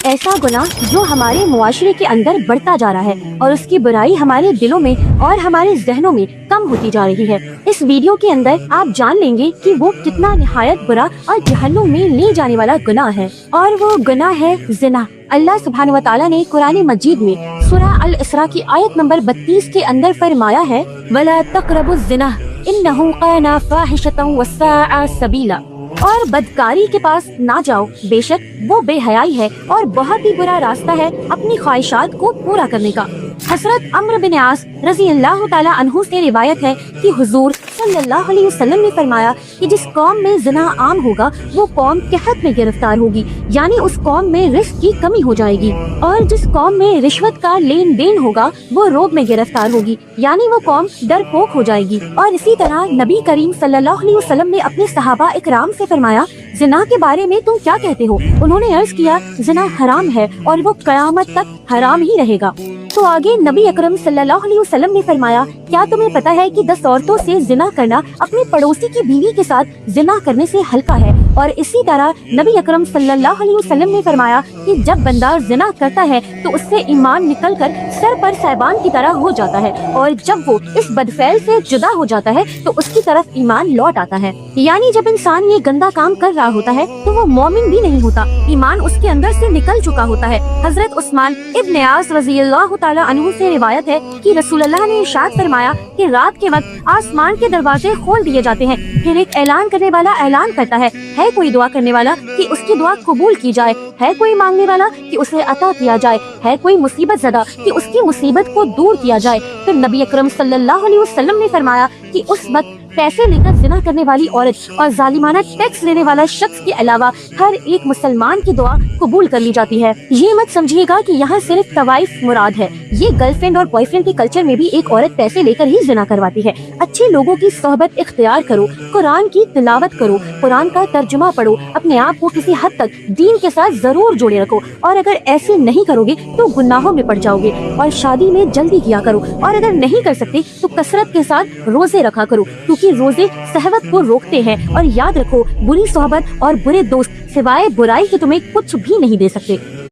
ایسا گناہ جو ہمارے معاشرے کے اندر بڑھتا جا رہا ہے اور اس کی برائی ہمارے دلوں میں اور ہمارے ذہنوں میں کم ہوتی جا رہی ہے۔ اس ویڈیو کے اندر آپ جان لیں گے کہ وہ کتنا نہایت برا اور جہنم میں لے جانے والا گناہ ہے، اور وہ گناہ ہے زنا۔ اللہ سبحانہ و تعالیٰ نے قرآن مجید میں سورہ الاسراء کی آیت نمبر 32 کے اندر فرمایا ہے وَلَا تَقْرَبُوا الزِّنَا إِنَّهُ كَانَ فَاحِشَةً وَسَاءَ سَبِيلًا، اور بدکاری کے پاس نہ جاؤ، بے شک وہ بے حیائی ہے اور بہت ہی برا راستہ ہے اپنی خواہشات کو پورا کرنے کا۔ حضرت عمرو بن عاص رضی اللہ تعالیٰ عنہ سے روایت ہے کہ حضور صلی اللہ علیہ وسلم نے فرمایا کہ جس قوم میں زنا عام ہوگا وہ قوم قحط میں گرفتار ہوگی، یعنی اس قوم میں رزق کی کمی ہو جائے گی، اور جس قوم میں رشوت کا لین دین ہوگا وہ روب میں گرفتار ہوگی، یعنی وہ قوم ڈرپوک ہو جائے گی۔ اور اسی طرح نبی کریم صلی اللہ علیہ وسلم نے اپنے صحابہ اکرام سے فرمایا زنا کے بارے میں تم کیا کہتے ہو؟ انہوں نے عرض کیا زنا حرام ہے اور وہ قیامت تک حرام ہی رہے گا۔ تو آگے نبی اکرم صلی اللہ علیہ وسلم نے فرمایا کیا تمہیں پتا ہے کہ 10 عورتوں سے زنا کرنا اپنے پڑوسی کی بیوی کے ساتھ زنا کرنے سے ہلکا ہے؟ اور اسی طرح نبی اکرم صلی اللہ علیہ وسلم نے فرمایا کہ جب بندہ زنا کرتا ہے تو اس سے ایمان نکل کر سر پر سیبان کی طرح ہو جاتا ہے، اور جب وہ اس بدفعل سے جدا ہو جاتا ہے تو اس کی طرف ایمان لوٹ آتا ہے۔ یعنی جب انسان یہ گندا کام کر رہا ہوتا ہے تو وہ مومن بھی نہیں ہوتا، ایمان اس کے اندر سے نکل چکا ہوتا ہے۔ حضرت عثمان ابن عاص رضی اللہ تعالیٰ عنہ سے روایت ہے کہ رسول اللہ نے ارشاد فرمایا کہ رات کے وقت آسمان کے دروازے کھول دیے جاتے ہیں، پھر ایک اعلان کرنے والا اعلان کرتا ہے کوئی دعا کرنے والا کہ اس کی دعا قبول کی جائے، ہے کوئی مانگنے والا کہ اسے عطا کیا جائے، ہے کوئی مصیبت زدہ کہ اس کی مصیبت کو دور کیا جائے۔ پھر نبی اکرم صلی اللہ علیہ وسلم نے فرمایا کہ اس وقت پیسے لے کر زنا کرنے والی عورت اور ظالمانہ ٹیکس لینے والا شخص کے علاوہ ہر ایک مسلمان کی دعا قبول کر لی جاتی ہے۔ یہ مت سمجھیے گا کہ یہاں صرف طوائف مراد ہے، یہ گرل فرینڈ اور بوائے فرینڈ کے کلچر میں بھی ایک عورت پیسے لے کر ہی زنا کرواتی ہے۔ اچھے لوگوں کی صحبت اختیار کرو، قرآن کی تلاوت کرو، قرآن کا ترجمہ پڑھو، اپنے آپ کو کسی حد تک دین کے ساتھ ضرور جوڑے رکھو، اور اگر ایسے نہیں کرو گے تو گناہوں میں پڑ جاؤ گے۔ اور شادی میں جلدی کیا کرو، اور اگر نہیں کر سکتے تو کثرت کے ساتھ روزے رکھا کرو، کیونکہ روزے شہوت کو روکتے ہیں، اور یاد رکھو بری صحبت اور برے دوست سوائے برائی کے تمہیں کچھ بھی نہیں دے سکتے۔